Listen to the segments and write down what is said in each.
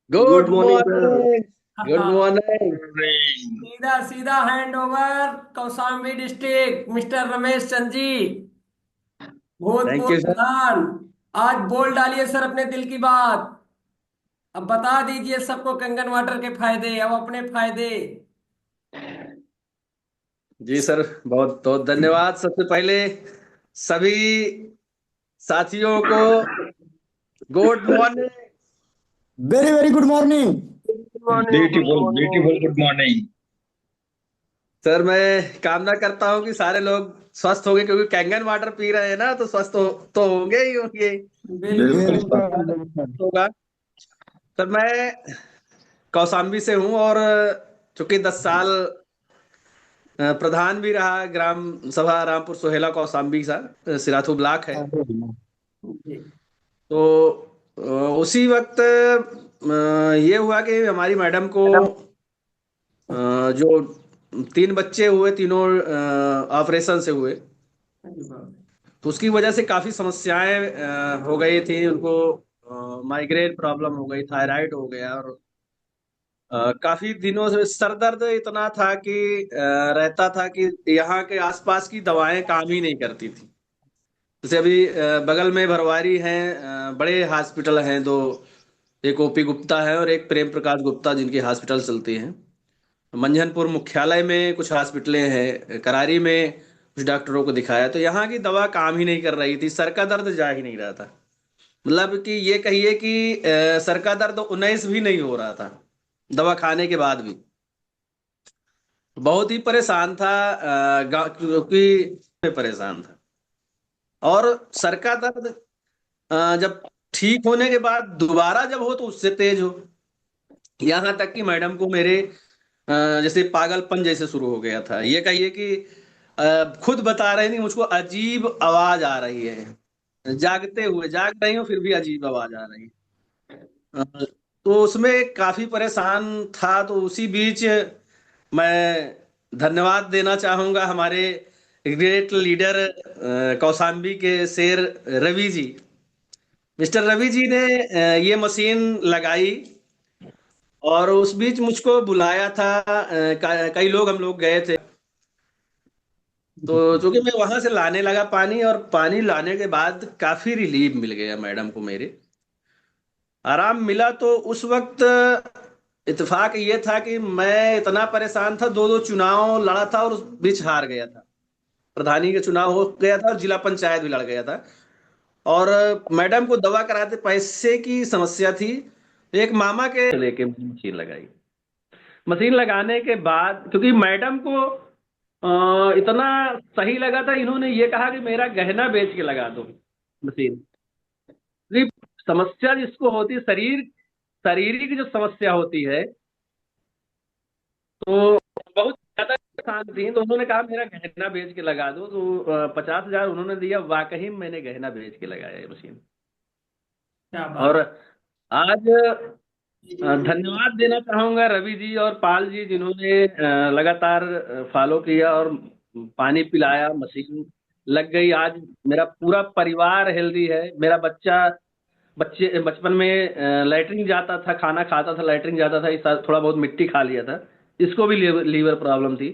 Good good morning sir. Morning. Good हाँ, morning. सीधा सीधा hand over Kaushambi district mister Ramesh Chand ji, thank भूतपूर्व यू सर। प्रधान। आज बोल डालिए सर अपने दिल की बात। अब बता दीजिए सबको कंगन वाटर के फायदे, अब अपने फायदे। जी सर, बहुत बहुत धन्यवाद। सबसे पहले सभी साथियों को good morning. Very very good morning. Good morning. Good beautiful morning. Beautiful good morning. Sir, मैं कामना करता हूँ कि सारे लोग स्वस्थ होंगे, क्योंकि कैंगन वाटर पी रहे हैं ना, तो स्वस्थ तो होंगे ही होंगे। बिल्कुल बिल्कुल। सर। बिल्कुल बिल्कुल। होगा। सर, मैं कौशाम्बी से हूँ, और चूंकि 10 साल प्रधान भी रहा ग्राम सभा रामपुर सोहेला कौशाम्बी सा, सिराथू ब्लॉक है। जी। तो उसी वक्त ये हुआ कि हमारी मैडम को जो 3 बच्चे हुए, तीनों ऑपरेशन से हुए। तो उसकी वजह से काफी समस्याएं हो गई थी उनको। माइग्रेन प्रॉब्लम हो गई, थायराइड हो गया, और काफी दिनों से सर दर्द इतना था कि रहता था कि यहाँ के आसपास की दवाएं काम ही नहीं करती थी। जैसे अभी बगल में भरवारी है, बड़े हॉस्पिटल हैं दो। एक ओपी गुप्ता है और एक प्रेम प्रकाश गुप्ता, जिनकी हॉस्पिटल चलती हैं। मंझनपुर मुख्यालय में कुछ हॉस्पिटलें हैं, करारी में कुछ डॉक्टरों को दिखाया, तो यहाँ की दवा काम ही नहीं कर रही थी, सर का दर्द जा ही नहीं रहा था। मतलब कि ये कहिए कि सर का दर्द 19 भी नहीं हो रहा था दवा खाने के बाद भी। बहुत ही परेशान था, क्योंकि मैं परेशान था। और सर का दर्द जब ठीक होने के बाद दोबारा जब हो तो उससे तेज हो। यहाँ तक कि मैडम को मेरे जैसे पागलपन जैसे शुरू हो गया था। ये कहिए कि खुद बता रहे थी मुझको अजीब आवाज आ रही है, जागते हुए जाग रही हूँ फिर भी अजीब आवाज आ रही है। तो उसमें काफी परेशान था। तो उसी बीच मैं धन्यवाद देना चाहूंगा हमारे ग्रेट लीडर, कौशाम्बी के शेर रवि जी। मिस्टर रवि जी ने ये मशीन लगाई, और उस बीच मुझको बुलाया था। कई लोग, हम लोग गए थे। तो चूंकि मैं वहां से लाने लगा पानी, और पानी लाने के बाद काफी रिलीफ मिल गया मैडम को, मेरे आराम मिला। तो उस वक्त इत्तेफाक ये था कि मैं इतना परेशान था, दो दो चुनाव लड़ा था और उस बीच हार गया था। प्रधानी का चुनाव हो गया था और जिला पंचायत भी लड़ गया था। और मैडम को दवा कराते पैसे की समस्या थी। एक मामा के लेके मशीन लगाई। मशीन लगाने के बाद क्योंकि मैडम को इतना सही लगा था, इन्होंने ये कहा कि मेरा गहना बेच के लगा दो मशीन। सिर्फ समस्या जिसको होती है, शारीरिक जो समस्या होती है, तो बहुत ज्यादा परेशान थी। तो उन्होंने कहा मेरा गहना बेच के लगा दो। तो 50,000 उन्होंने दिया। वाकई में मैंने गहना बेच के लगाया ये मशीन। क्या और बात। आज धन्यवाद देना चाहूंगा रवि जी और पाल जी, जिन्होंने लगातार फॉलो किया और पानी पिलाया। मशीन लग गई। आज मेरा पूरा परिवार हेल्दी है। मेरा बच्चे बचपन में लैटरिन जाता था, खाना खाता था, लैटरिन जाता था, इस साल थोड़ा बहुत मिट्टी खा लिया था। इसको भी लीवर प्रॉब्लम थी।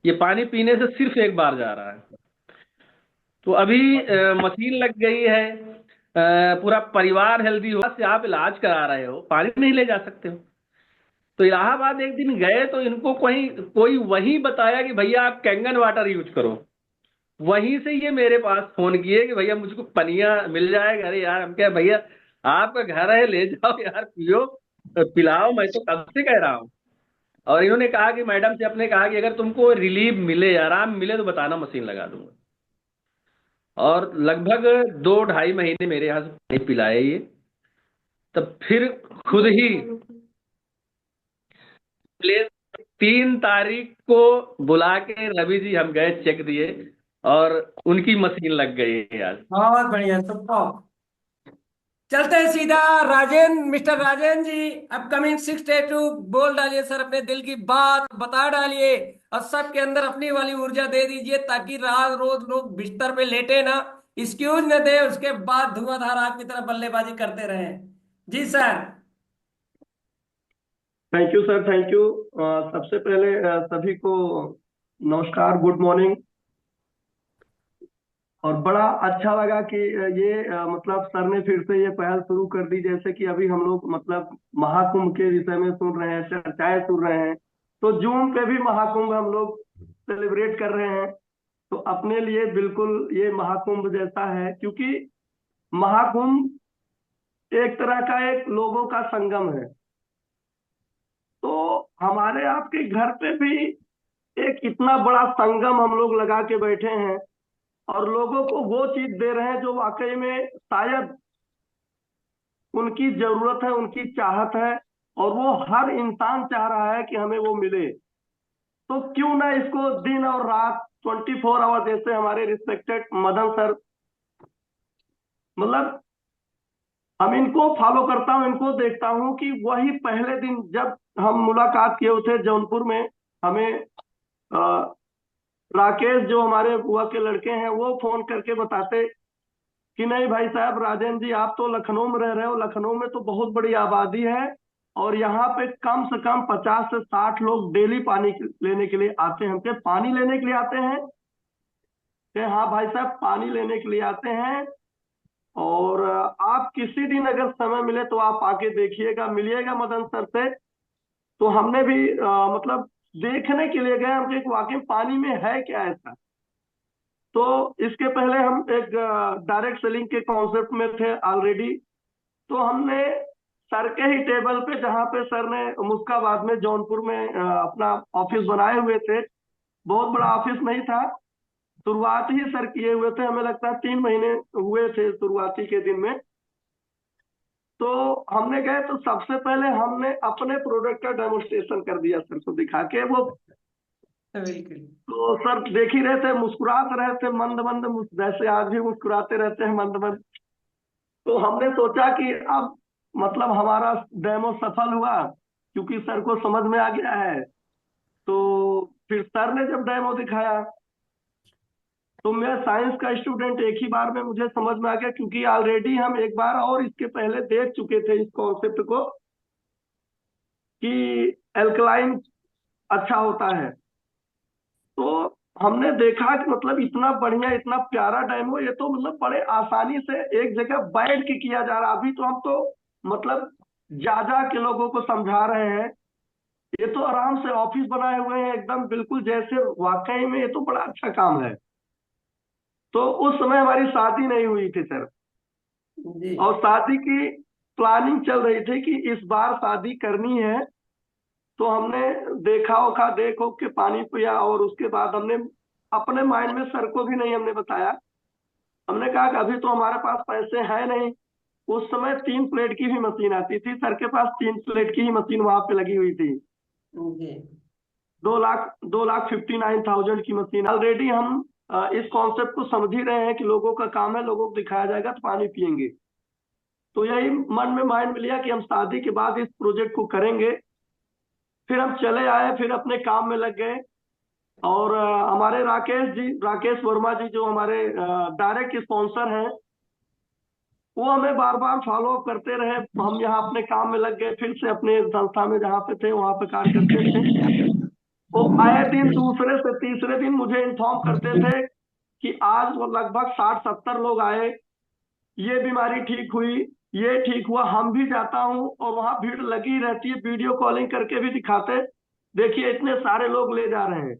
ये पानी पीने से सिर्फ एक बार जा रहा है। तो अभी मशीन लग गई है। पूरा परिवार हेल्दी हो। से आप इलाज करा रहे हो, पानी नहीं ले जा सकते हो। तो इलाहाबाद एक दिन गए तो इनको कोई कोई वही बताया कि भैया आप कैंगन वाटर यूज करो। वहीं से ये मेरे पास फोन किए कि भैया मुझको पनिया मिल जाएगा। अरे यार, हम क्या भैया, आपका घर है, ले जाओ यार, पियो, पिलाओ, मैं तो कब से कह रहा हूँ। और इन्होंने कहा कि मैडम से अपने कहा कि अगर तुमको रिलीफ मिले, आराम मिले, तो बताना, मशीन लगा दूंगा। और लगभग 2 ढाई महीने मेरे यहाँ से पानी पिलाए ये। तब फिर खुद ही प्लेस 3 तारीख को बुला के रवि जी हम गए, चेक दिए, और उनकी मशीन लग गई है आज। बहुत बढ़िया, सुपर। चलते हैं सीधा। राजेंद्र, मिस्टर राजेंद्र जी, अपकमिंग 6 day 2 बोल डालिए सर अपने दिल की बात, बता डालिए। और सबके अंदर अपनी वाली ऊर्जा दे दीजिए, ताकि रात रोज लोग बिस्तर पे लेटे ना, एक्सक्यूज न दे, उसके बाद धुआंधार आग की तरह बल्लेबाजी करते रहे। जी sir. Thank you sir, thank you. सबसे पहले सभी को नमस्कार, गुड मॉर्निंग। और बड़ा अच्छा लगा कि ये मतलब सर ने फिर से ये पहल शुरू कर दी। जैसे कि अभी हम लोग मतलब महाकुंभ के विषय में सुन रहे हैं, चर्चाएं सुन रहे हैं, तो जून पे भी महाकुंभ हम लोग सेलिब्रेट कर रहे हैं। तो अपने लिए बिल्कुल ये महाकुंभ जैसा है, क्योंकि महाकुंभ एक तरह का एक लोगों का संगम है। तो हमारे आपके घर पे भी एक इतना बड़ा संगम हम लोग लगा के बैठे हैं और लोगों को वो चीज दे रहे हैं जो वाकई में शायद उनकी जरूरत है, उनकी चाहत है, और वो हर इंसान चाह रहा है कि हमें वो मिले। तो क्यों ना इसको दिन और रात 24 आवर, जैसे हमारे रिस्पेक्टेड मदन सर, मतलब हम इनको फॉलो करता हूँ, इनको देखता हूँ कि वही पहले दिन जब हम मुलाकात किए थे जौनपुर में, हमें राकेश जो हमारे बुआ के लड़के हैं वो फोन करके बताते कि नहीं भाई साहब, राजेंद्र जी आप तो लखनऊ में रह रहे हो, लखनऊ में तो बहुत बड़ी आबादी है और यहाँ पे कम से कम 50 से 60 लोग डेली पानी लेने के लिए आते हैं। हमके पानी लेने के लिए आते हैं कि हाँ भाई साहब पानी लेने के लिए आते हैं। और आप किसी दिन अगर समय मिले तो आप आके देखिएगा, मिलिएगा मदन सर से। तो हमने भी मतलब देखने के लिए गए, हमको एक वाकई पानी में है क्या ऐसा। तो इसके पहले हम एक डायरेक्ट सेलिंग के कॉन्सेप्ट में थे ऑलरेडी। तो हमने सर के ही टेबल पे, जहाँ पे सर ने मुस्काबाद में जौनपुर में अपना ऑफिस बनाए हुए थे, बहुत बड़ा ऑफिस नहीं था, शुरुआत ही सर किए हुए थे, हमें लगता है 3 महीने हुए थे शुरुआती के दिन में। तो हमने गए तो सबसे पहले हमने अपने प्रोडक्ट का डेमोन्स्ट्रेशन कर दिया सर को दिखा के। वो बिल्कुल। तो सर देख ही रहे थे, मुस्कुराते रहे थे मंद मंद, जैसे आज भी मुस्कुराते रहते हैं मंद मंद। तो हमने सोचा कि अब मतलब हमारा डेमो सफल हुआ, क्योंकि सर को समझ में आ गया है। तो फिर सर ने जब डेमो दिखाया तो मैं साइंस का स्टूडेंट, एक ही बार में मुझे समझ में आ गया, क्योंकि ऑलरेडी हम एक बार और इसके पहले देख चुके थे इस कॉन्सेप्ट को कि एल्कलाइन अच्छा होता है। तो हमने देखा कि मतलब इतना बढ़िया, इतना प्यारा डेमो, ये तो मतलब बड़े आसानी से एक जगह बैठ के किया जा रहा। अभी तो हम तो मतलब जा जा के लोगों को समझा रहे हैं, ये तो आराम से ऑफिस बनाए हुए हैं एकदम बिल्कुल जैसे, वाकई में ये तो बड़ा अच्छा काम है। तो उस समय हमारी शादी नहीं हुई थी सर, जी। और शादी की प्लानिंग चल रही थी कि इस बार शादी करनी है। तो हमने देखा ओखा, देख ओख के पानी पिया, और उसके बाद हमने अपने माइंड में, सर को भी नहीं हमने बताया, हमने कहा कि अभी तो हमारे पास पैसे हैं नहीं। उस समय 3 प्लेट की भी मशीन आती थी, सर के पास 3 प्लेट की ही मशीन वहां पे लगी हुई थी। जी। 2,59,000 की मशीन। ऑलरेडी हम इस कॉन्सेप्ट को समझ ही रहे हैं कि लोगों का काम है, लोगों को दिखाया जाएगा तो पानी पियेंगे। तो यही मन में माइंड में लिया कि हम शादी के बाद इस प्रोजेक्ट को करेंगे। फिर हम चले आए, फिर अपने काम में लग गए। और हमारे राकेश वर्मा जी जो हमारे डायरेक्ट स्पॉन्सर हैं, वो हमें बार बार फॉलो अप करते रहे। हम यहाँ अपने काम में लग गए, फिर से अपने संस्था में जहाँ पे थे वहां पे कार्य करते थे। वो आए दिन दूसरे से तीसरे दिन मुझे इन्फॉर्म करते थे कि आज वो लगभग 60-70 लोग आए, ये बीमारी ठीक हुई, ये ठीक हुआ। हम भी जाता हूँ और वहां भीड़ लगी रहती है, वीडियो कॉलिंग करके भी दिखाते, देखिए इतने सारे लोग ले जा रहे हैं।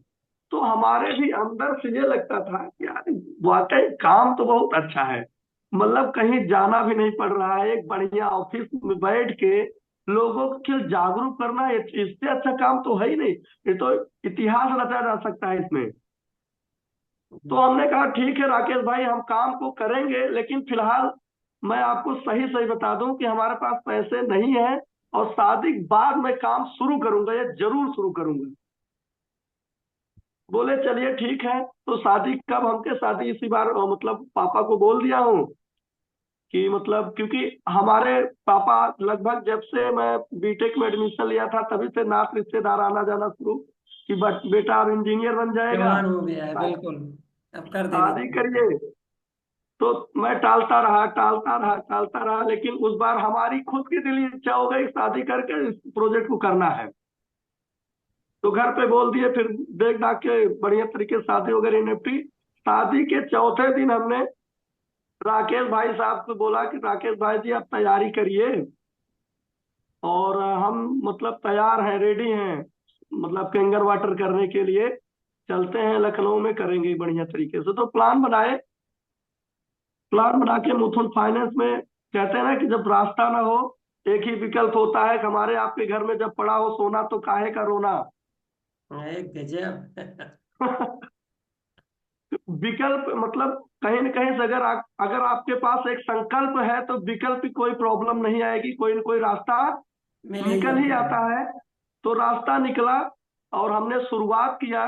तो हमारे भी अंदर से ये लगता था कि यार वाकई काम तो बहुत अच्छा है, मतलब कहीं जाना भी नहीं पड़ रहा है, एक बढ़िया ऑफिस में बैठ के लोगों को जागरूक करना, इससे अच्छा काम तो है ही नहीं। ये तो इतिहास रचा जा सकता है इसमें। तो हमने कहा ठीक है राकेश भाई, हम काम को करेंगे, लेकिन फिलहाल मैं आपको सही सही बता दूं कि हमारे पास पैसे नहीं है, और शादी के बाद मैं काम शुरू करूंगा, ये जरूर शुरू करूंगा। बोले चलिए ठीक है। तो शादी कब, हमके शादी इसी बार मतलब पापा को बोल दिया हूँ कि मतलब, क्योंकि हमारे पापा लगभग जब से मैं बीटेक में एडमिशन लिया था तभी से नात रिश्तेदार आना जाना शुरू कि बेटा अब इंजीनियर बन जाएगा, जवान हो गया है, बिल्कुल। अब कर देनी शादी चाहिए। करिए। तो मैं टालता रहा, लेकिन उस बार हमारी खुद की दिली इच्छा हो गई शादी करके इस प्रोजेक्ट को करना है। तो घर पे बोल दिए, फिर देख दाख के बढ़िया तरीके से शादी वगैरह निपटी। शादी के चौथे दिन हमने राकेश भाई साहब को बोला कि राकेश भाई जी आप तैयारी करिए, और हम मतलब तैयार हैं, रेडी हैं, मतलब कैंगर वाटर करने के लिए चलते हैं, लखनऊ में करेंगे बढ़िया तरीके से। तो प्लान बना के मुथुट फाइनेंस में, कहते हैं ना कि जब रास्ता ना हो एक ही विकल्प होता है, कि हमारे आपके घर में जब पड़ा हो सोना तो काहे का रोना। गजब। विकल्प मतलब कहीं न कहीं से अगर आपके पास एक संकल्प है तो विकल्प की कोई प्रॉब्लम नहीं आएगी, कोई न कोई रास्ता मिल निकल ही जाता आता है। तो रास्ता निकला और हमने शुरुआत किया।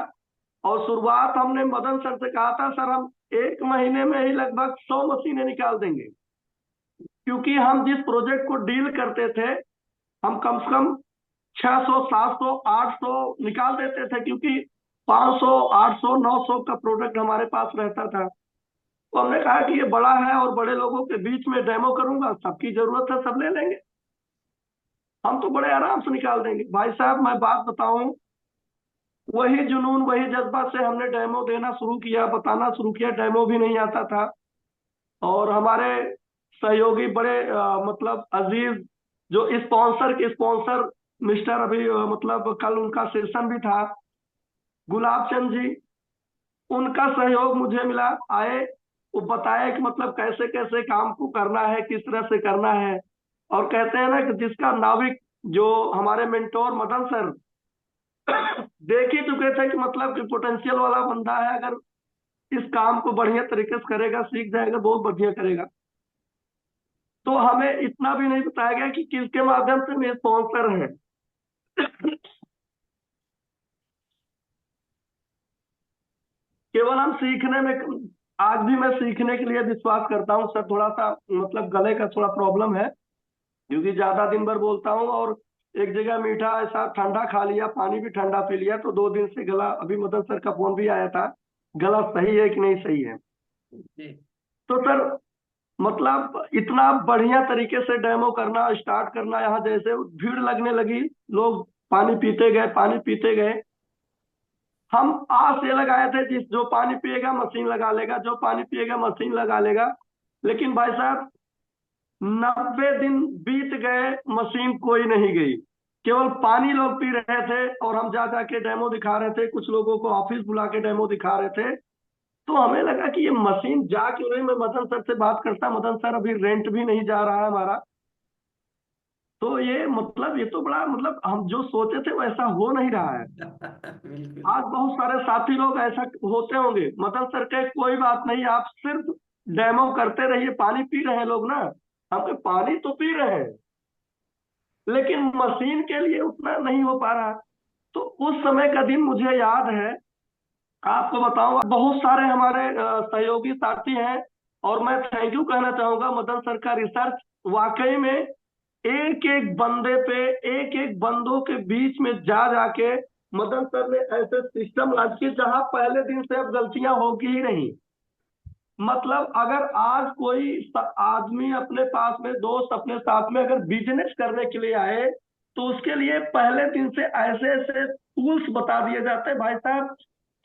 और शुरुआत हमने मदन सर से कहा था, सर हम 1 महीने में ही लगभग 100 मशीनें निकाल देंगे, क्योंकि हम जिस प्रोजेक्ट को डील करते थे हम कम से कम 600 700 800 निकाल देते थे, क्योंकि 500 800 900 का प्रोडक्ट हमारे पास रहता था। तो हमने कहा कि ये बड़ा है और बड़े लोगों के बीच में डेमो करूंगा, सबकी जरूरत है, सब ले लेंगे, हम तो बड़े आराम से निकाल देंगे। भाई साहब मैं बात बताऊं, वही जुनून वही जज्बा से हमने डेमो देना शुरू किया, बताना शुरू किया। डेमो भी नहीं आता था, और हमारे सहयोगी बड़े मतलब अजीज जो स्पॉन्सर मिस्टर अभी मतलब कल उनका सेशन भी था, गुलाब चंद जी, उनका सहयोग मुझे मिला। आए, वो बताए कि मतलब कैसे कैसे काम को करना है, किस तरह से करना है। और कहते हैं ना कि जिसका नाविक जो हमारे मेंटोर मदन सर देख ही चुके थे कि मतलब कि पोटेंशियल वाला बंदा है, अगर इस काम को बढ़िया तरीके से करेगा, सीख जाएगा, बहुत बढ़िया करेगा। तो हमें इतना भी नहीं बताया गया कि किसके माध्यम से मेरे स्पॉन्सर हैं। केवल हम सीखने में, आज भी मैं सीखने के लिए विश्वास करता हूँ सर। थोड़ा सा मतलब गले का थोड़ा प्रॉब्लम है, क्योंकि ज्यादा दिन भर बोलता हूँ, और एक जगह मीठा ऐसा ठंडा खा लिया, पानी भी ठंडा पी लिया, तो 2 दिन से गला, अभी मदन सर का फोन भी आया था, गला सही है कि नहीं सही है। जी। तो सर मतलब इतना बढ़िया तरीके से डेमो करना स्टार्ट करना, यहाँ जैसे भीड़ लगने लगी, लोग पानी पीते गए। हम आस ये लगाए थे जिस जो पानी पिएगा मशीन लगा लेगा, जो पानी पिएगा मशीन लगा लेगा। लेकिन भाई साहब 90 दिन बीत गए, मशीन कोई नहीं गई, केवल पानी लोग पी रहे थे, और हम जा जाके डेमो दिखा रहे थे, कुछ लोगों को ऑफिस बुला के डेमो दिखा रहे थे। तो हमें लगा कि ये मशीन जा क्यों रही। मैं मदन सर से बात करता, मदन सर अभी रेंट भी नहीं जा रहा है हमारा। तो ये मतलब ये तो बड़ा मतलब हम जो सोचे थे वैसा हो नहीं रहा है। बिल्कुल। आज बहुत सारे साथी लोग ऐसा होते होंगे, मदन सर कहे कोई बात नहीं, आप सिर्फ डेमो करते रहिए, पानी पी रहे हैं लोग ना, हम कहे पानी तो पी रहे हैं, लेकिन मशीन के लिए उतना नहीं हो पा रहा। तो उस समय का दिन मुझे याद है, आपको बताऊं, बहुत सारे हमारे सहयोगी साथी हैं, और मैं थैंक यू कहना चाहूंगा मदन सर का रिसर्च वाकई में एक एक बंदे पे, एक एक बंदों के बीच में जा जाके मदन सर ने ऐसे सिस्टम लॉन्च किए जहां पहले दिन से अब गलतियां होगी ही नहीं। मतलब अगर आज कोई आदमी अपने पास में, दोस्त अपने साथ में अगर बिजनेस करने के लिए आए, तो उसके लिए पहले दिन से ऐसे ऐसे टूल्स बता दिए जाते हैं भाई साहब,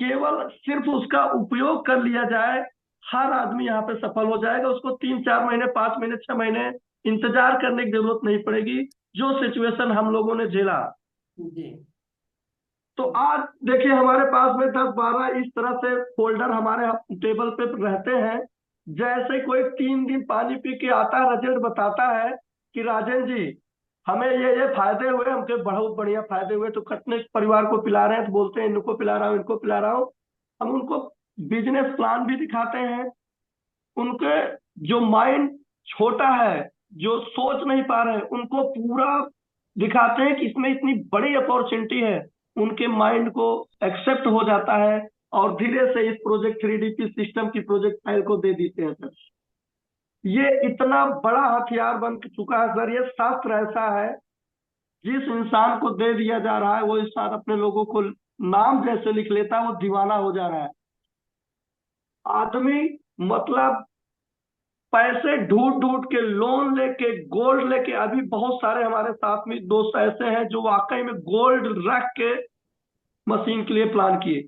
केवल सिर्फ उसका उपयोग कर लिया जाए, हर आदमी यहाँ पे सफल हो जाएगा। उसको 3 4 महीने 5 महीने 6 महीने इंतजार करने की जरूरत नहीं पड़ेगी, जो सिचुएशन हम लोगों ने झेला। जी। तो आज देखिए हमारे पास में 10 12 इस तरह से फोल्डर हमारे टेबल पे रहते हैं। जैसे कोई 3 दिन पानी पी के आता है, रिजल्ट बताता है कि राजेंद्र जी हमें ये फायदे हुए, हमके बहुत बढ़िया फायदे हुए, तो कितने परिवार को पिला रहे हैं, तो बोलते हैं इनको पिला रहा हूँ, इनको पिला रहा हूँ। हम उनको बिजनेस प्लान भी दिखाते हैं। उनके जो माइंड छोटा है, जो सोच नहीं पा रहे हैं, उनको पूरा दिखाते हैं कि इसमें इतनी बड़ी अपॉर्चुनिटी है। उनके माइंड को एक्सेप्ट हो जाता है, और धीरे से इस प्रोजेक्ट 3DP सिस्टम की प्रोजेक्ट फाइल को दे देते हैं सर। ये इतना बड़ा हथियार बन चुका है सर, ये शास्त्र ऐसा है, जिस इंसान को दे दिया जा रहा है वो इंसान अपने लोगों को नाम जैसे लिख लेता है, वो दीवाना हो जा रहा है। आदमी मतलब पैसे ढूंढ ढूंढ के लोन लेके गोल्ड लेके, अभी बहुत सारे हमारे साथ में दोस्त ऐसे हैं जो वाकई में गोल्ड रख के मशीन के लिए प्लान किए।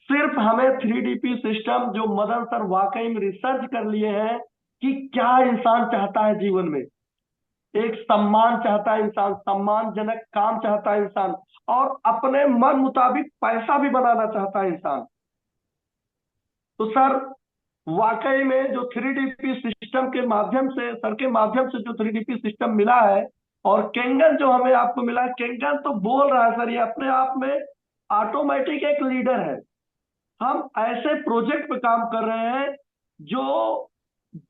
सिर्फ हमें 3DP सिस्टम जो मदन सर वाकई में रिसर्च कर लिए हैं कि क्या इंसान चाहता है जीवन में। एक सम्मान चाहता है इंसान, सम्मानजनक काम चाहता है इंसान, और अपने मन मुताबिक पैसा भी बनाना चाहता है इंसान। तो सर वाकई में जो 3DP सिस्टम के माध्यम से, सर के माध्यम से जो 3DP सिस्टम मिला है, और केंगन जो हमें आपको मिला, केंगन तो बोल रहा है सर, ये अपने आप में ऑटोमेटिक एक लीडर है। हम ऐसे प्रोजेक्ट पे काम कर रहे हैं जो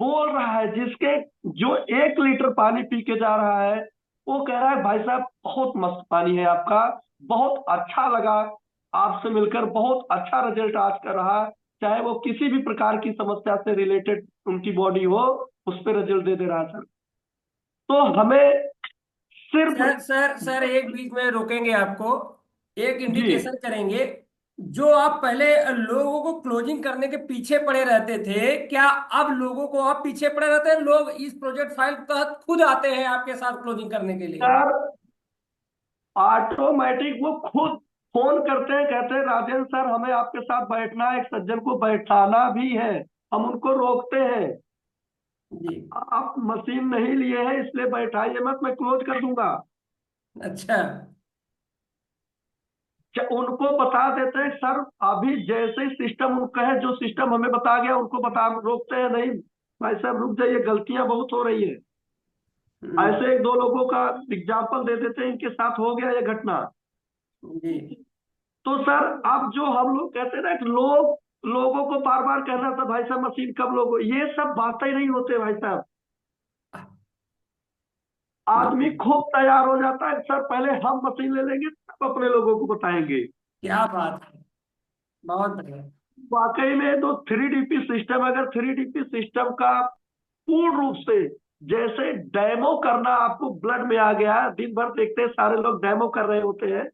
बोल रहा है, जिसके जो 1 लीटर पानी पी के जा रहा है वो कह रहा है भाई साहब बहुत मस्त पानी है आपका, बहुत अच्छा लगा आपसे मिलकर, बहुत अच्छा रिजल्ट आज का रहा। चाहे वो किसी भी प्रकार की समस्या से रिलेटेड उनकी बॉडी हो, उस पर रिजल्ट दे रहा है सर। तो हमें सिर्फ सर एक बीच में रोकेंगे आपको, एक जी इंडिकेशन करेंगे। जो आप पहले लोगों को क्लोजिंग करने के पीछे पड़े रहते थे, क्या अब लोगों को आप पीछे पड़े रहते हैं? लोग इस प्रोजेक्ट फाइल के तहत खुद आते हैं आपके साथ क्लोजिंग करने के लिए? सर, ऑटोमेटिक वो खुद फोन करते हैं, कहते हैं राजेंद्र सर हमें आपके साथ बैठना है, एक सज्जन को बैठाना भी है। हम उनको रोकते हैं, जी। आप मशीन नहीं लिए हैं इसलिए बैठाइए मत, मैं क्लोज कर दूंगा। अच्छा। उनको बता देते हैं सर, अभी जैसे सिस्टम उनका है, जो सिस्टम हमें बता गया उनको बता, रोकते हैं नहीं भाई साहब रुक जाइए, गलतियां बहुत हो रही है। हम्म, ऐसे 1-2 लोगों का एग्जाम्पल दे देते हैं, इनके साथ हो गया ये घटना। जी। तो सर अब जो हम लोग कहते हैं ना कि लोगों को बार बार कहना था भाई साहब मशीन कब लोगो, ये सब बातें नहीं होते भाई साहब। आदमी बिल्कुल। खूब तैयार हो जाता है सर, पहले हम मशीन ले लेंगे तब अपने लोगों को बताएंगे। क्या बात है, बहुत बढ़िया। वाकई में तो 3DP सिस्टम, अगर 3DP सिस्टम का पूर्ण रूप से, जैसे डेमो करना आपको ब्लड में आ गया, दिन भर देखते हैं सारे लोग डेमो कर रहे होते हैं,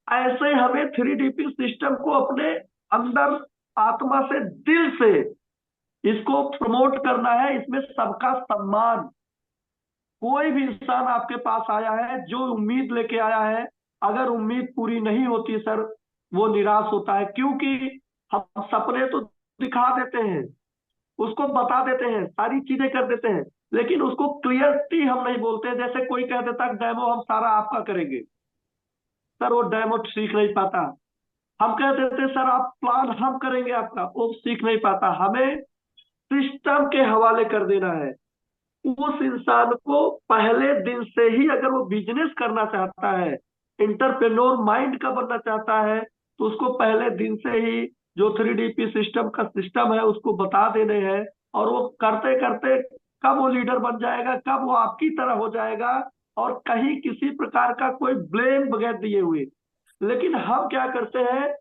ऐसे हमें 3DP सिस्टम को अपने अंदर आत्मा से, दिल से इसको प्रमोट करना है। इसमें सबका सम्मान, कोई भी इंसान आपके पास आया है जो उम्मीद लेके आया है, अगर उम्मीद पूरी नहीं होती सर वो निराश होता है। क्योंकि हम सपने तो दिखा देते हैं, उसको बता देते हैं, सारी चीजें कर देते हैं, लेकिन उसको क्लियरली हम नहीं बोलते। जैसे कोई कह देता है डेमो हम सारा आपका करेंगे, सर वो डेमो सीख नहीं पाता। हम कह देते सर आप प्लान हम करेंगे आपका, वो सीख नहीं पाता। हमें सिस्टम के हवाले कर देना है। उस इंसान को पहले दिन से ही, अगर वो बिजनेस करना चाहता है, इंटरप्रेन्योर माइंड का बनना चाहता है, तो उसको पहले दिन से ही जो 3DP सिस्टम का सिस्टम है उसको बता देने हैं। और वो करते करते कब वो लीडर बन जाएगा, कब वो आपकी तरह हो जाएगा, और कहीं किसी प्रकार का कोई ब्लेम बगैर दिए हुए। लेकिन हम क्या करते हैं,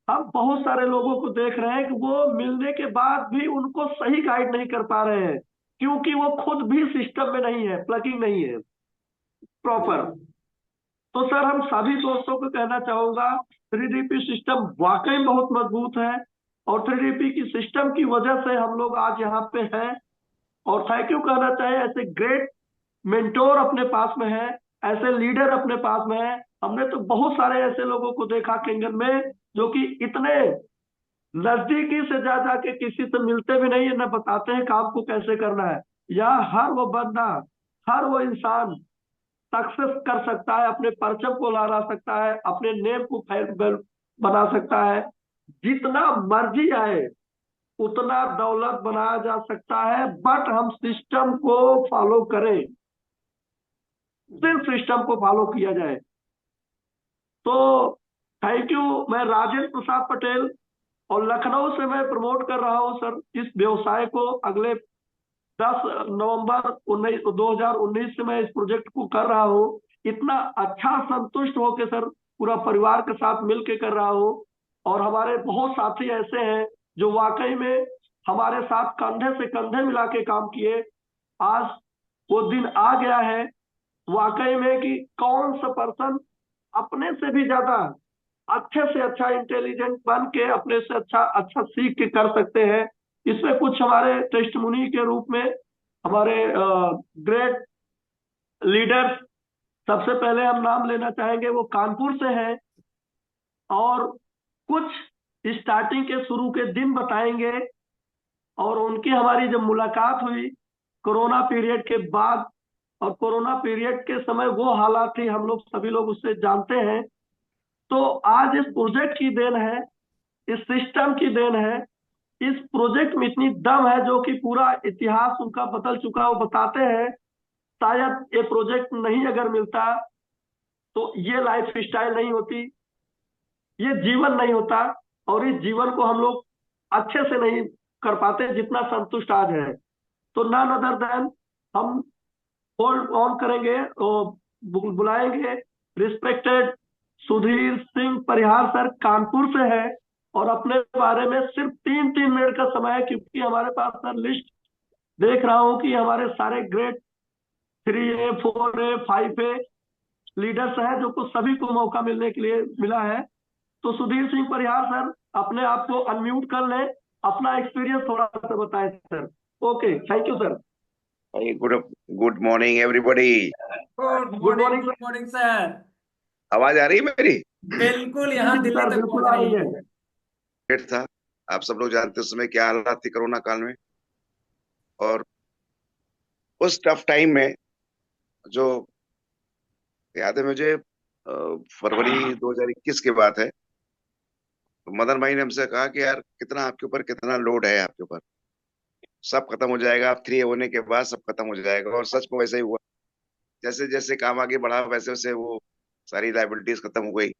हम बहुत सारे लोगों को देख रहे हैं कि वो मिलने के बाद भी उनको सही गाइड नहीं कर पा रहे हैं, क्योंकि वो खुद भी सिस्टम में नहीं है, प्लगिंग नहीं है प्रॉपर। तो सर हम सभी दोस्तों को कहना चाहूंगा 3DP सिस्टम वाकई बहुत मजबूत है, और 3DP की सिस्टम की वजह से हम लोग आज यहाँ पे हैं। और थैंक यू कहना चाहिए, ऐसे ग्रेट मेंटोर अपने पास में है, ऐसे लीडर अपने पास में है। हमने तो बहुत सारे ऐसे लोगों को देखा केंगन में जो कि इतने नजदीकी से जा जाके किसी से मिलते भी नहीं है, न बताते हैं काम को कैसे करना है। या हर वो बंदा, हर वो इंसान सक्सेस कर सकता है, अपने परचम को लहरा सकता है, अपने नेम को बना सकता है। जितना मर्जी आए उतना दौलत बनाया जा सकता है, बट हम सिस्टम को फॉलो करें, सिर्फ सिस्टम को फॉलो किया जाए। तो थैंक यू। मैं राजेंद्र प्रसाद पटेल, और लखनऊ से मैं प्रमोट कर रहा हूं सर इस व्यवसाय को। अगले 10 नवंबर 2019 से मैं इस प्रोजेक्ट को कर रहा हूँ। इतना अच्छा संतुष्ट होकर सर पूरा परिवार के साथ मिलकर कर रहा हूँ। और हमारे बहुत साथी ऐसे हैं जो वाकई में हमारे साथ कंधे से कंधे मिला के काम किए। आज वो दिन आ गया है वाकई में कि कौन सा पर्सन अपने से भी ज्यादा अच्छे से अच्छा इंटेलिजेंट बन के, अपने से अच्छा अच्छा सीख के कर सकते हैं। इसमें कुछ हमारे टेस्टिमोनी के रूप में हमारे ग्रेट लीडर्स, सबसे पहले हम नाम लेना चाहेंगे, वो कानपुर से हैं और कुछ स्टार्टिंग के शुरू के दिन बताएंगे। और उनकी हमारी जब मुलाकात हुई कोरोना पीरियड के बाद, और कोरोना पीरियड के समय वो हालात थी, हम लोग सभी लोग उससे जानते हैं। तो आज इस प्रोजेक्ट की देन है, इस सिस्टम की देन है, इस प्रोजेक्ट में इतनी दम है जो कि पूरा इतिहास उनका बदल चुका। वो बताते हैं शायद ये प्रोजेक्ट नहीं अगर मिलता तो ये लाइफ स्टाइल नहीं होती, ये जीवन नहीं होता, और इस जीवन को हम लोग अच्छे से नहीं कर पाते जितना संतुष्ट आज है। तो नन अदर देन हम होल्ड ऑन करेंगे और बुलाएंगे रिस्पेक्टेड सुधीर सिंह परिहार सर, कानपुर से है, और अपने बारे में सिर्फ 3-3 मिनट का समय है, क्योंकि हमारे पास सर लिस्ट देख रहा हूं कि हमारे सारे grade 3A 4A 5A leaders हैं जो को सभी को मौका मिलने के लिए मिला है। तो सुधीर सिंह परिहार सर अपने आप को अनम्यूट कर लें, अपना एक्सपीरियंस थोड़ा सा बताएं sir. Okay, thank you sir. Good morning everybody. Good morning good morning sir. आवाज आ रही है मेरी? बिल्कुल, यहाँ दिल्ली सर, तक बिल्कुल पहुंच आ रही रही है। है। डेट था, आप सब लोग जानते हैं उस समय क्या हालात थी कोरोना काल में। और उस टफ टाइम में जो याद है मुझे, फरवरी 2021 की बात है, तो मदन भाई ने हमसे कहा कि यार कितना आपके ऊपर, कितना लोड है आपके ऊपर, सब खत्म हो जाएगा, आप 3 होने के बाद सब खत्म हो जाएगा। और सच में वैसे ही हुआ। जैसे जैसे काम आगे बढ़ा वैसे वैसे वो सारी लाइबिलिटीज खत्म हो गई।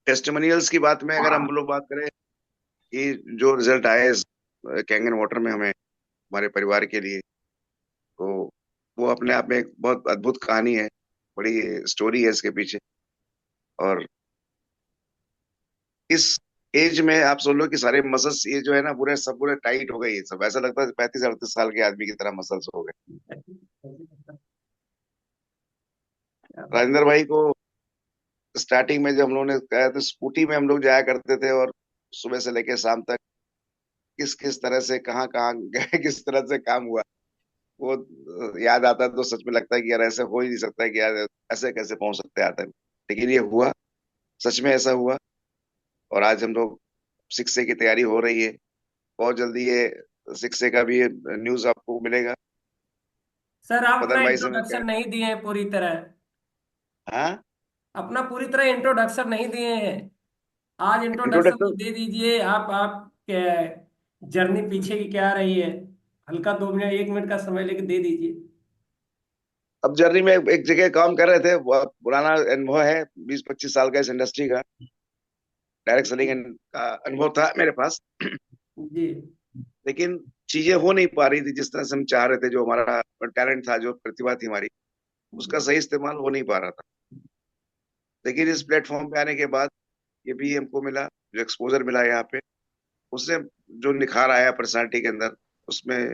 टेस्टिमोनियल्स की बात में अगर हम लोग बात करें कि जो रिजल्ट आए कैंगन वाटर में हमें, हमारे परिवार के लिए, तो वो अपने आप में एक बहुत अद्भुत कहानी है, बड़ी स्टोरी है इसके पीछे। और इस एज में आप सोच लो कि सारे मसल्स ये जो है ना पूरे सब पूरे टाइट हो गई, सब ऐसा लगता है 35-38 साल के आदमी की तरह मसल्स हो गए। राजेंद्र भाई को स्टार्टिंग में जब हम लोगों ने कहा तो स्कूटी में हम लोग जाया करते थे, और सुबह से लेकर शाम तक किस किस तरह से कहाँ कहाँ गए, किस तरह से काम हुआ, वो याद आता है तो सच में लगता है कि यार ऐसे हो ही नहीं सकता है कि यार ऐसे कैसे पहुंच सकते हैं आतंक। लेकिन ये हुआ, सच में ऐसा हुआ। और आज हम लोग 6A की तैयारी हो रही है, बहुत जल्दी ये 6A का भी न्यूज आपको मिलेगा। सर आप अपना मदन भाई से मैं इंट्रोडक्शन नहीं दिए हैं पूरी तरह। हाँ, अपना पूरी तरह इंट्रोडक्शन नहीं दिए हैं। आज इंट्रोडक्शन तो इंट्रोडक्शन। दे दीजिए। आप जर्नी पीछे की क्या रही है, हल्का 2 मिनट 1 मिनट का समय लेके दे दीजिए। अब जर्नी में एक जगह काम कर रहे थे, बहुत पुराना अनुभव है, 20-25 साल का इस इंडस्ट्री का डायरेक्ट सेलिंग का अनुभव था मेरे पास। जी। लेकिन चीजें हो नहीं पा रही थी जिस तरह से हम चाह रहे थे। जो हमारा टैलेंट था, जो प्रतिभा थी हमारी, उसका सही इस्तेमाल हो नहीं पा रहा था। लेकिन इस प्लेटफॉर्म पे आने के बाद ये भी हमको मिला, जो एक्सपोजर मिला यहाँ पे, उससे जो निखार आया पर्सनालिटी के अंदर, उसमें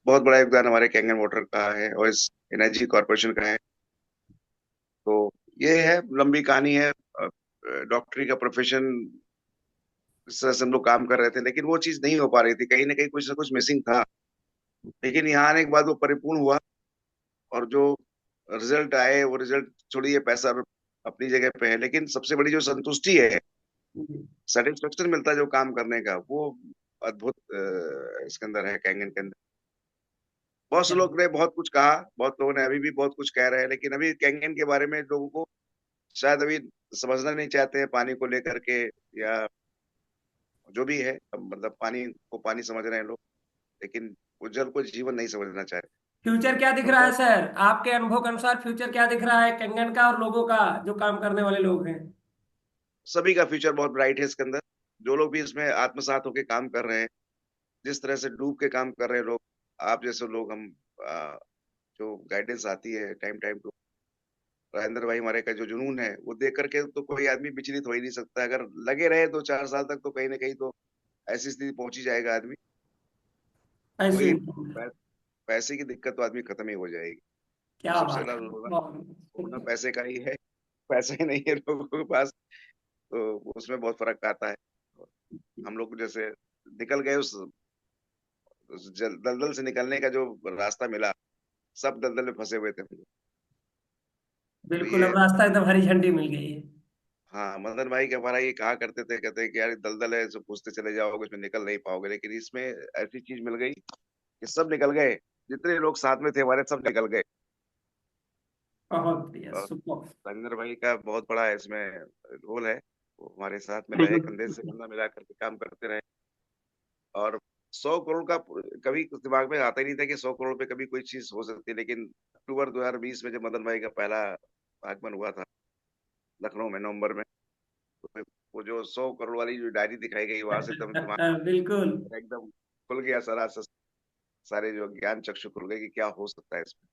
बहुत बड़ा योगदान हमारे कैंगन वाटर का है और इस एनर्जी कॉर्पोरेशन का है। तो ये है, लंबी कहानी है। डॉक्टरी का प्रोफेशन, इस तरह से हम लोग काम कर रहे थे, लेकिन वो चीज नहीं हो पा रही थी, कहीं ना कहीं कुछ ना कुछ मिसिंग था। लेकिन यहाँ आने के बाद वो परिपूर्ण हुआ। और जो रिजल्ट आए, वो रिजल्ट छोड़िए, पैसा अपनी जगह पे है, लेकिन सबसे बड़ी जो संतुष्टि है, सेटिस्फेक्शन मिलता है जो काम करने का, वो अद्भुत इसके अंदर है, कैंगन के अंदर। बहुत से लोग ने बहुत कुछ कहा, बहुत लोगों ने अभी भी बहुत कुछ कह रहे हैं, लेकिन अभी कैंगन के बारे में लोगों को शायद अभी समझना नहीं चाहते हैं, पानी को लेकर के, या जो भी है, मतलब पानी को पानी समझ रहे हैं लोग, लेकिन वो जल को जीवन नहीं समझना चाहते। फ्यूचर क्या दिख रहा है सर, आपके अनुभव के अनुसार फ्यूचर क्या दिख रहा है कंगन का और लोगों का, जो काम करने वाले लोग हैं? सभी का फ्यूचर बहुत ब्राइट है इसके अंदर। जो लोग भी इसमें आत्मसात होकर काम कर रहे हैं, जिस तरह से डूब के काम कर रहे हैं लोग, आप जैसे लोग, हम जो गाइडेंस आती है टाइम टाइम टू, राजेंद्र भाई हमारे का जो जुनून है, वो देख करके तो कोई आदमी विचलित हो ही नहीं सकता। अगर लगे रहे 2-4 साल तक, तो कहीं ना कहीं तो ऐसी स्थिति पहुंच ही जाएगा आदमी। ऐसे। वही पैसे की दिक्कत तो आदमी खत्म ही हो जाएगी। क्या सबसे बात ज्यादा है, रोना पैसे का ही है, पैसे ही नहीं है लोगों के पास, तो उसमें बहुत फर्क आता है। हम लोग जैसे निकल गए उस दलदल से निकलने का जो रास्ता मिला, सब दलदल में फंसे हुए थे हम लोग। तो बिल्कुल, ये, अब रास्ता एकदम हरी झंडी मिल गई है। हाँ, मदन भाई के हमारा ये कहा करते थे, कहते हैं कि यार दलदल है, सब पूछते चले जाओगे उसमें निकल नहीं पाओगे, लेकिन इसमें ऐसी चीज मिल गई कि सब निकल गए। जितने लोग साथ में थे हमारे, सब निकल गए। बहुत बढ़िया, और सुपर। राजेंद्र भाई का बहुत बड़ा इसमें रोल है। वो हमारे साथ में रहे, कंधे से कंधा मिला करके काम करते रहे। और 100 करोड़ का कभी दिमाग में आता ही नहीं था कि 100 करोड़ पे कभी कोई चीज हो सकती है, लेकिन अक्टूबर 2020 में जब मदन भाई का पहला आगमन हुआ था लखनऊ में, नवंबर में, तो वो जो 100 करोड़ वाली जो डायरी दिखाई गई, वहां से एकदम दिमाग बिल्कुल। मेरा एकदम खुल गया। सारे जो ज्ञान चक्षु खुल गए कि क्या हो सकता है इसमें।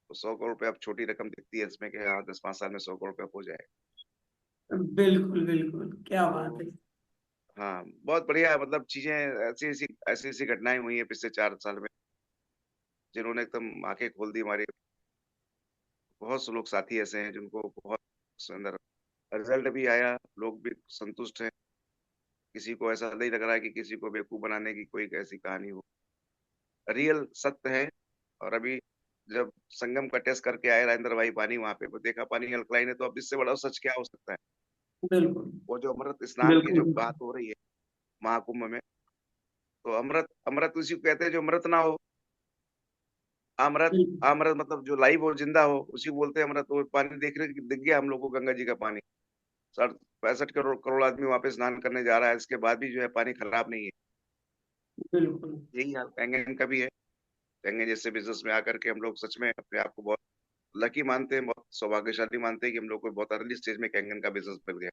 तो 100 करोड़ पे अब छोटी रकम दिखती है इसमें, कि हाँ 10-5 साल में 100 करोड़ पे हो जाए। बिल्कुल बिल्कुल, क्या बात तो है। हाँ, बहुत बढ़िया, मतलब चीजें ऐसी ऐसी घटनाएं हुई हैं पिछले 4 साल में, जिन्होंने एकदम आंखें खोल दी हमारी। बहुत से लोग साथी ऐसे हैं जिनको बहुत सुंदर रिजल्ट भी आया, लोग भी संतुष्ट हैं। किसी को ऐसा नहीं लग रहा है कि किसी को बेवकूफ बनाने की कोई ऐसी कहानी हो, रियल सत्य है। और अभी जब संगम का टेस्ट करके आए राजेंद्र भाई पानी, वहां पे वो देखा पानी अल्कलाइन है, तो अब इससे बड़ा सच क्या हो सकता है। बिल्कुल वो जो अमृत स्नान की जो बिल्कुल। बात हो रही है महाकुंभ में, तो अमृत अमृत उसी को कहते हैं जो अमृत ना हो। अमृत, अमृत मतलब जो लाइव हो, जिंदा हो, उसी को बोलते हैं अमृत। वो पानी दिख गया हम लोग को, गंगा जी का पानी। 65 करोड़ करोड़ आदमी वहां पे स्नान करने जा रहा है, इसके बाद भी जो है पानी खराब नहीं है। बिल्कुल यही हाल कैंगन का भी है। कैंगन जैसे बिजनेस में आकर के हम लोग सच में अपने आप को बहुत लकी मानते हैं, बहुत सौभाग्यशाली मानते हैं कि हम लोग को बहुत अर्ली स्टेज में कैंगन का बिजनेस मिल गया।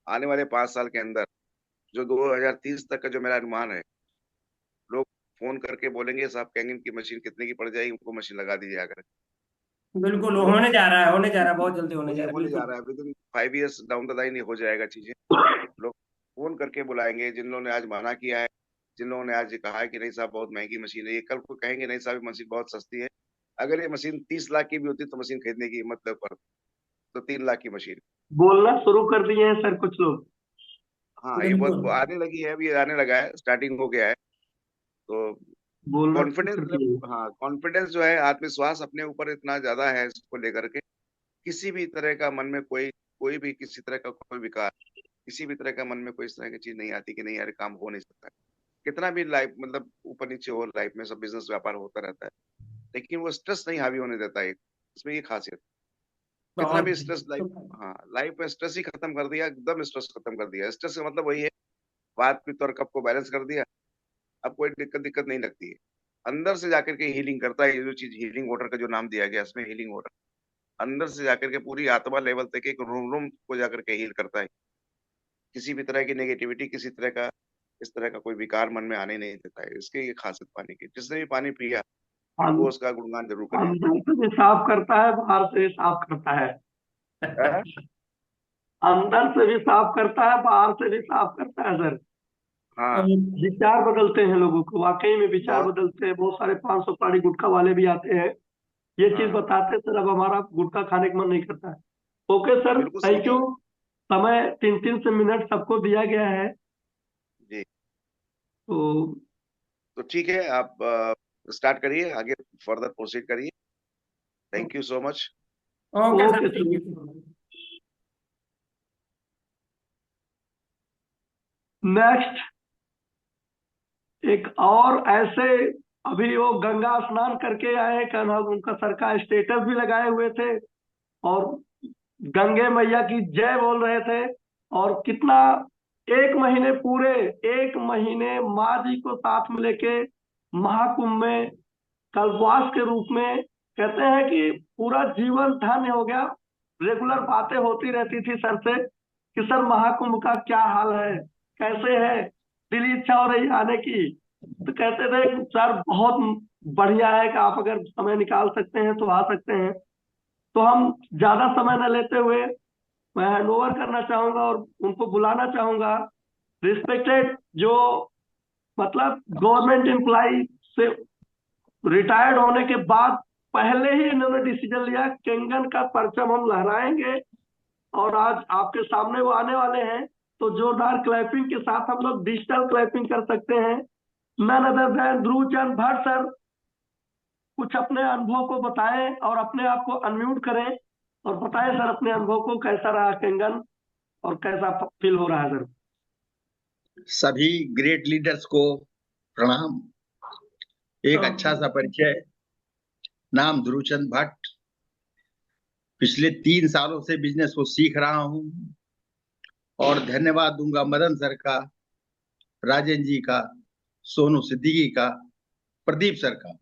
आने वाले 5 साल के अंदर, जो 2030 तक का जो मेरा अनुमान है, लोग फोन करके बोलेंगे साहब कैंगन की मशीन कितने की पड़ जाएगी, उनको मशीन लगा दीजिए आकर। बिल्कुल, वो लोग, होने जा रहा है, होने जा रहा है, बहुत जल्दी होने वो जा ये रहा है, होने जा बिल्कुल। रहा है, with in 5 years down the line ये हो जाएगा चीजें। लोग फोन करके बुलाएंगे, जिन लोगों ने आज मना किया है, जिन लोगों ने आज कहा है कि नहीं साहब बहुत महंगी मशीन है, ये कल को कहेंगे नहीं साहब ये मशीन बहुत सस्ती है। अगर ये मशीन 30 लाख की भी होती तो मशीन खरीदने की हिम्मत न कर, तो 3 लाख की मशीन। बोलना शुरू कर दिए हैं सर कुछ लोग। हाँ, ये बिल्कुल बहुत आने लगी है, अभी ये आने लगा है, स्टार्टिंग हो गया है। तो बोलना शुरू कॉन्फिडेंस, कर दिए। हाँ कॉन्फिडेंस जो है, आत्मविश्वास अपने ऊपर इतना ज्यादा है इसको लेकर के, किसी भी तरह का मन में कोई कोई भी किसी तरह का कोई विकार, किसी भी तरह का मन में कोई इस तरह की चीज नहीं आती कि नहीं यार काम हो नहीं सकता है। कितना भी लाइफ मतलब ऊपर नीचे हो लाइफ में, सब बिजनेस व्यापार होता रहता है, लेकिन वो स्ट्रेस नहीं हावी होने देता है। इसमें ये खासियत, कितना बहुत भी स्ट्रेस लाइफ, बढ़िया। हाँ लाइफ में स्ट्रेस ही खत्म कर दिया, एकदम स्ट्रेस खत्म कर दिया। स्ट्रेस का मतलब वही है, बात पित्त और कफ को बैलेंस कर दिया, अब कोई दिक्कत दिक्कत नहीं लगती है। अंदर से जाकर के हीलिंग करता है, ये जो चीज हीलिंग वाटर का जो नाम दिया गया इसमें, हीलिंग वाटर अंदर से जाकर के पूरी आत्मा लेवल तक एक रूम रूम को जाकर के हील करता है। किसी भी तरह की नेगेटिविटी, किसी तरह का इस तरह का कोई विकार मन में आने नहीं देता है। इसके ये खासियत पानी की, जिसने भी पानी पिया वो अं- उसका गुणगान जरूर करेगा। अंदर से भी साफ करता है, बाहर से भी साफ करता है। हाँ, अंदर से भी साफ करता है, बाहर से भी साफ करता है सर। हाँ, विचार बदलते हैं लोगों को, वाकई में विचार बहुत। बदलते हैं। बहुत सारे 500 पानी गुटखा वाले भी आते हैं, ये चीज हाँ, बताते हैं, सर अब हमारा गुटखा खाने का मन नहीं करता है। ओके सर, बिल्कुल सही थैंक यू। बात। समय 3-3 से मिनट सबको दिया गया है। जी, तो तो ठीक है, आप स्टार्ट करिए, आगे फर्दर प्रोसीड करिए। Thank you so much. Okay sir, okay thank sir. You. Next एक और ऐसे, अभी वो गंगा स्नान करके आए, क्या नाम उनका, सर का स्टेटस भी लगाए हुए थे और गंगे मैया की जय बोल रहे थे। और कितना, 1 महीने पूरे, 1 महीने माँ जी को साथ में लेके महाकुंभ में कल्पवास के रूप में, कहते हैं कि पूरा जीवन धन्य हो गया। रेगुलर बातें होती रहती थी सर से कि सर महाकुंभ का क्या हाल है, कैसे है, दिली इच्छा हो रही है आने की। तो कहते थे सर बहुत बढ़िया है कि आप अगर समय निकाल सकते हैं तो आ सकते हैं। तो हम ज्यादा समय न लेते हुए मैं हैंड ओवर करना चाहूंगा और उनको बुलाना चाहूंगा। रिस्पेक्टेड जो, मतलब गवर्नमेंट एम्प्लॉय से रिटायर्ड होने के बाद पहले ही इन्होंने डिसीजन लिया कैंगन का परचम हम लहराएंगे। और आज आपके सामने वो आने वाले हैं। तो जोरदार क्लैपिंग के साथ हम लोग डिजिटल क्लैपिंग कर सकते हैं। None other than Dhruvchand Bhatt sir कुछ अपने अनुभव को बताएं और अपने आप को अनम्यूट करें और बताएं सर अपने अनुभव को, कैसा रहा केंगन और कैसा फील हो रहा है सर। सभी ग्रेट लीडर्स को प्रणाम। एक अच्छा सा परिचय, नाम ध्रुवचंद भट्ट। पिछले 3 सालों से बिजनेस को सीख रहा हूं और धन्यवाद दूंगा मदन सर का, राजेंद्र जी का, सोनू सिद्दीकी का, प्रदीप सर का।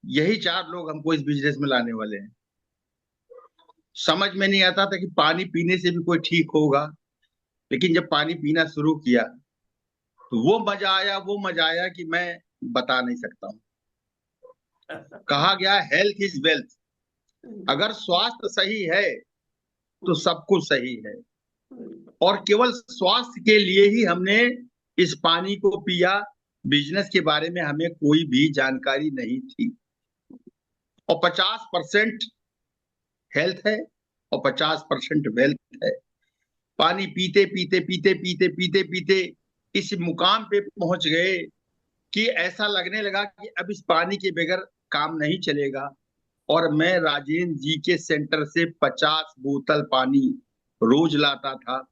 यही 4 लोग हमको इस बिजनेस में लाने वाले हैं। समझ में नहीं आता था कि पानी पीने से भी कोई ठीक होगा, लेकिन जब पानी पीना शुरू किया तो वो मजा आया कि मैं बता नहीं सकता हूँ। कहा गया हेल्थ इज वेल्थ। अगर स्वास्थ्य सही है तो सब कुछ सही है, और केवल स्वास्थ्य के लिए ही हमने इस पानी को पिया। बिजनेस के बारे में हमें कोई भी जानकारी नहीं थी, और 50% हेल्थ है और 50% वेल्थ है। पानी पीते पीते पीते पीते पीते पीते इस मुकाम पे पहुंच गए कि ऐसा लगने लगा कि अब इस पानी के बगैर काम नहीं चलेगा। और मैं राजेंद्र जी के सेंटर से 50 बोतल पानी रोज लाता था,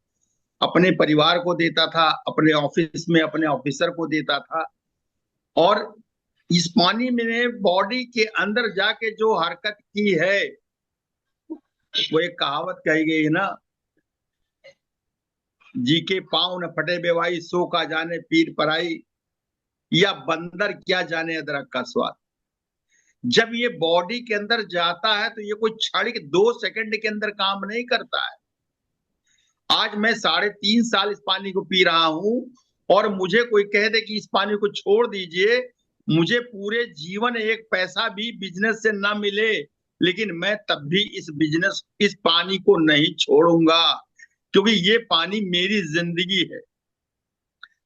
अपने परिवार को देता था, अपने ऑफिस में अपने ऑफिसर को देता था। और इस पानी में बॉडी के अंदर जाके जो हरकत की है, वो एक कहावत कही गई है ना, जी के पाँव न फटे बेवाई, सो का जाने पीर पराई, या बंदर क्या जाने अदरक का स्वाद। जब ये बॉडी के अंदर जाता है तो ये कोई क्षणिक 2 सेकंड के अंदर काम नहीं करता है। आज मैं 3.5 साल इस पानी को पी रहा हूं, और मुझे कोई कह दे कि इस पानी को छोड़ दीजिए, मुझे पूरे जीवन 1 पैसा भी बिजनेस से ना मिले, लेकिन मैं तब भी इस पानी को नहीं छोड़ूंगा, क्योंकि ये पानी मेरी जिंदगी है।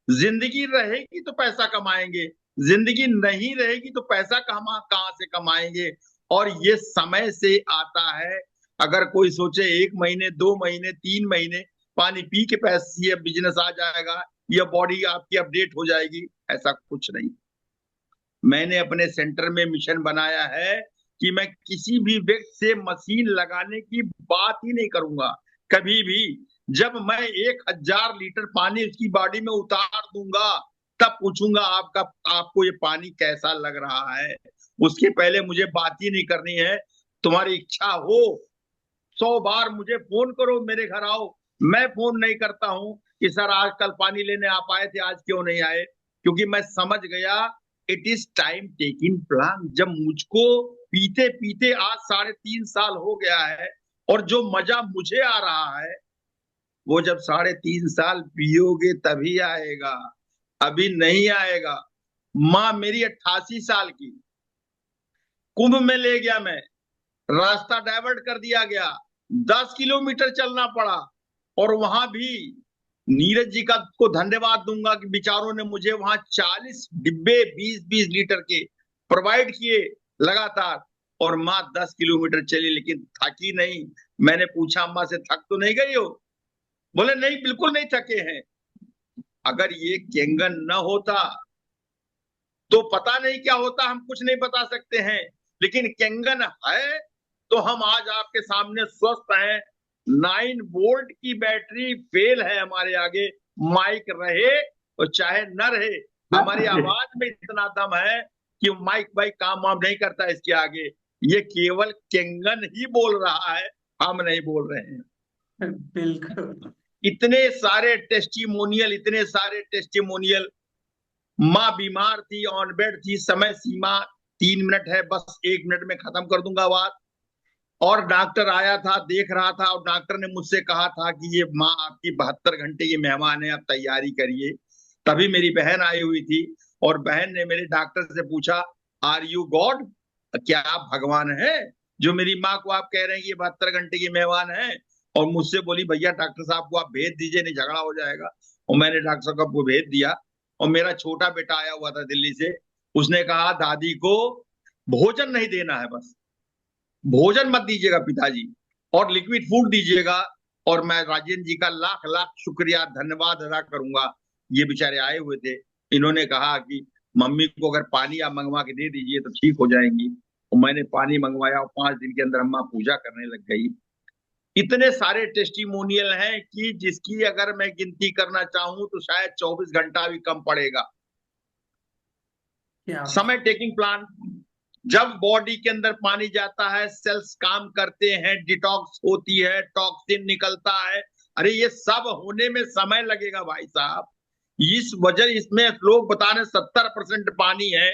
जिंदगी रहेगी तो पैसा कमाएंगे, जिंदगी नहीं रहेगी तो पैसा कहाँ से कमाएंगे। और ये समय से आता है। अगर कोई सोचे 1 महीने 2 महीने 3 महीने पानी पी के पैसे बिजनेस आ जाएगा या बॉडी आपकी अपडेट हो जाएगी, ऐसा कुछ नहीं। मैंने अपने सेंटर में मिशन बनाया है कि मैं किसी भी व्यक्ति से मशीन लगाने की बात ही नहीं करूंगा कभी भी। जब मैं 1000 लीटर पानी उसकी बॉडी में उतार दूंगा, तब पूछूंगा आपको ये पानी कैसा लग रहा है। उसके पहले मुझे बात ही नहीं करनी है। तुम्हारी इच्छा हो 100 बार मुझे फोन करो, मेरे घर आओ। मैं फोन नहीं करता हूं कि सर आज कल पानी लेने आप आए थे, आज क्यों नहीं आए, क्योंकि मैं समझ गया it is time taking plan. जब मुझको पीते पीते आज 3.5 साल हो गया है, और जो मजा मुझे आ रहा है वो जब 3.5 साल पियोगे तभी आएगा, अभी नहीं आएगा। माँ मेरी 88 साल की, कुंभ में ले गया मैं, रास्ता डाइवर्ट कर दिया गया, 10 किलोमीटर चलना पड़ा, और वहां भी नीरज जी को धन्यवाद दूंगा कि बेचारों ने मुझे वहां 40 डिब्बे 20-20 लीटर के प्रोवाइड किए लगातार। और माँ 10 किलोमीटर चली, लेकिन थकी नहीं। मैंने पूछा अम्मा से, थक तो नहीं गई हो? बोले नहीं, बिल्कुल नहीं थके हैं। अगर ये केंगन न होता तो पता नहीं क्या होता, हम कुछ नहीं बता सकते हैं, लेकिन केंगन है तो हम आज आपके सामने स्वस्थ हैं। 9 वोल्ट की बैटरी फेल है हमारे आगे, माइक रहे और चाहे न रहे, हमारी आवाज में इतना दम है कि माइक भाई काम वाम नहीं करता इसके आगे। ये केवल केंगन ही बोल रहा है, हम नहीं बोल रहे हैं। बिल्कुल। इतने सारे टेस्टिमोनियल। माँ बीमार थी, ऑन बेड थी, समय सीमा 3 मिनट है, बस 1 मिनट में खत्म कर दूंगा बात। और डॉक्टर आया था, देख रहा था, और डॉक्टर ने मुझसे कहा था कि ये माँ आपकी 72 घंटे की मेहमान है, आप तैयारी करिए। तभी मेरी बहन आई हुई थी, और बहन ने मेरे डॉक्टर से पूछा, आर यू गॉड, क्या आप भगवान है जो मेरी माँ को आप कह रहे हैं ये 72 घंटे की मेहमान है? और मुझसे बोली, भैया डॉक्टर साहब को आप भेज दीजिए, नहीं झगड़ा हो जाएगा। और मैंने डॉक्टर साहब को भेज दिया। और मेरा छोटा बेटा आया हुआ था दिल्ली से, उसने कहा दादी को भोजन नहीं देना है, बस भोजन मत दीजिएगा पिताजी, और लिक्विड फूड दीजिएगा, और मैं राजेंद्र जी का लाख लाख शुक्रिया धन्यवाद अदा करूंगा। ये बेचारे आए हुए थे, इन्होंने कहा कि मम्मी को अगर पानी आप मंगवा के दे दीजिए तो ठीक हो जाएंगी, और मैंने पानी मंगवाया और 5 दिन के अंदर अम्मा पूजा करने लग गई। इतने सारे टेस्टिमोनियल हैं कि जिसकी अगर मैं गिनती करना चाहूं तो शायद 24 घंटा भी कम पड़ेगा। समय टेकिंग प्लान, जब बॉडी के अंदर पानी जाता है सेल्स काम करते हैं, डिटॉक्स होती है, टॉक्सिन निकलता है। अरे ये सब होने में समय लगेगा भाई साहब। इस वजह इसमें लोग बता रहे 70% पानी है।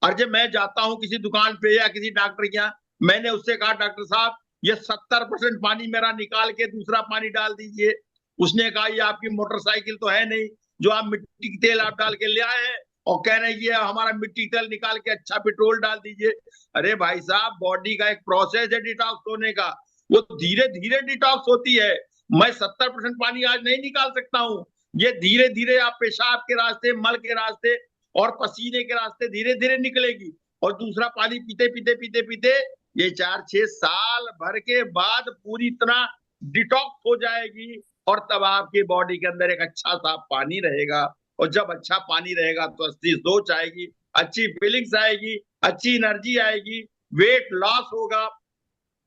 और जब मैं जाता हूं किसी दुकान पे या किसी डॉक्टर के यहाँ, मैंने उससे कहा डॉक्टर साहब ये 70% पानी मेरा निकाल के दूसरा पानी डाल दीजिए। उसने कहा ये आपकी मोटरसाइकिल तो है नहीं जो आप मिट्टी की तेल आप डाल के ले आए हैं और कह रहे हैं कि हमारा मिट्टी तेल निकाल के अच्छा पेट्रोल डाल दीजिए। अरे भाई साहब बॉडी का एक प्रोसेस है डिटॉक्स होने का, वो धीरे धीरे डिटॉक्स होती है। मैं 70% पानी आज नहीं निकाल सकता हूँ, ये धीरे धीरे आप पेशाब के रास्ते, मल के रास्ते और पसीने के रास्ते धीरे धीरे निकलेगी। और दूसरा पानी पीते पीते पीते पीते ये 4-6 साल भर के बाद पूरी तरह डिटॉक्स हो जाएगी, और तब आपके बॉडी के अंदर एक अच्छा सा पानी रहेगा। और जब अच्छा पानी रहेगा तो अच्छी सोच आएगी, अच्छी फीलिंग्स आएगी, अच्छी एनर्जी आएगी, वेट लॉस होगा,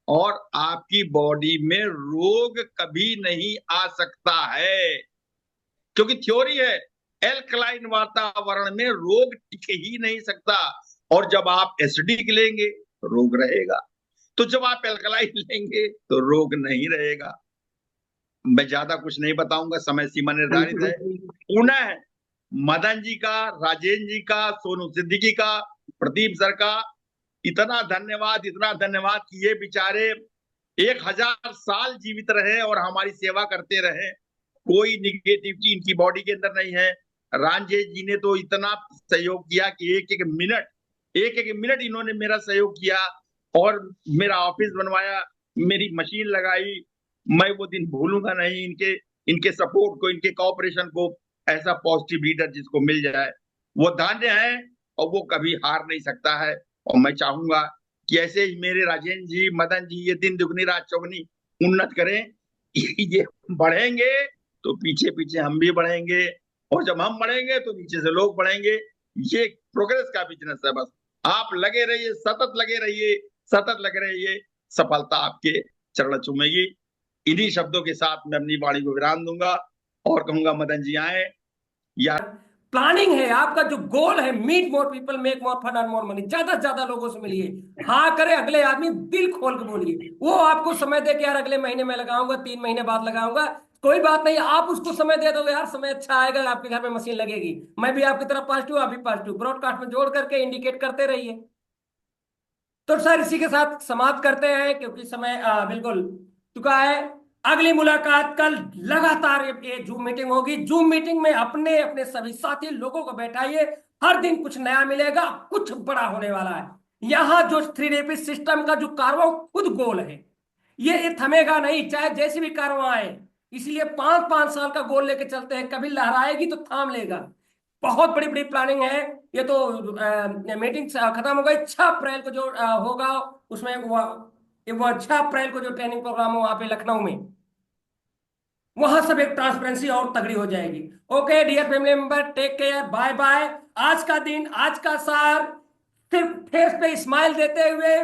और आपकी बॉडी में रोग कभी नहीं आ सकता है। क्योंकि थ्योरी है एल्कलाइन वातावरण में रोग टिक ही नहीं सकता। और जब आप एसिडिक लेंगे तो रोग रहेगा, तो जब आप एल्कलाइन लेंगे तो रोग नहीं रहेगा। मैं ज्यादा कुछ नहीं बताऊंगा, समय सीमा निर्धारित है। पुनः मदन जी का, राजेंद्र जी का, सोनू सिद्दीकी का, प्रदीप सर का इतना धन्यवाद, इतना धन्यवाद कि ये बेचारे 1000 साल जीवित रहे और हमारी सेवा करते रहे। कोई निगेटिविटी इनकी बॉडी के अंदर नहीं है। रांझे जी ने तो इतना सहयोग किया कि एक एक मिनट इन्होंने मेरा सहयोग किया और मेरा ऑफिस बनवाया, मेरी मशीन लगाई। मैं वो दिन भूलूंगा नहीं इनके सपोर्ट को, इनके कोऑपरेशन को। ऐसा पॉजिटिव लीडर जिसको मिल जाए वो धन्य है और वो कभी हार नहीं सकता है। और मैं चाहूंगा कि ऐसे ही मेरे राजेंद्र जी, मदन जी ये 3 दुगनी रात चौगनी उन्नत करें। ये बढ़ेंगे तो पीछे पीछे हम भी बढ़ेंगे, और जब हम बढ़ेंगे तो नीचे से लोग बढ़ेंगे। ये प्रोग्रेस का बिजनेस है। बस आप लगे रहिए, सतत लगे रहिए, सतत लगे रहिए, सफलता आपके चरण चूमेगी। इन्हीं शब्दों के साथ मैं अपनी वाणी को विराम दूंगा और कहूंगा मदन जी आए। या प्लानिंग है आपका, जो गोल है meet more people, make more fun, earn more money, ज्यादा से ज्यादा लोगों से मिलिए, हाँ करे अगले आदमी, दिल खोल के बोलिए। वो आपको समय दे के यार अगले महीने में लगाऊंगा, 3 महीने बाद लगाऊंगा, कोई बात नहीं, आप उसको समय दे दोगे यार, समय अच्छा आएगा, आपके घर में मशीन लगेगी। मैं भी आपकी तरफ पॉजिटिव, आप भी पॉजिटिव, ब्रॉडकास्ट में जोड़ करके इंडिकेट करते रहिए। तो सर इसी के साथ समाप्त करते हैं क्योंकि समय बिल्कुल चुका है। अगली मुलाकात कल लगातार ये जूम मीटिंग होगी। जूम मीटिंग में अपने अपने सभी साथी लोगों को बैठाइए, हर दिन कुछ नया मिलेगा, कुछ बड़ा होने वाला है। यहां जो 3DP सिस्टम का जो कारवां खुद गोल है, ये थमेगा नहीं चाहे जैसी भी कारवां आए। इसलिए 5-5 साल का गोल लेके चलते हैं, कभी लहराएगी तो थाम लेगा। बहुत बड़ी बड़ी प्लानिंग है। ये तो मीटिंग खत्म हो गई। 6 अप्रैल को जो होगा उसमें वो 6 अप्रैल को जो ट्रेनिंग प्रोग्राम हो वहां पे लखनऊ में, वहां सब एक ट्रांसपेरेंसी और तगड़ी हो जाएगी। Okay dear family member, take care, bye bye. आज का दिन, आज का सार, सिर्फ फेस पे स्माइल देते हुए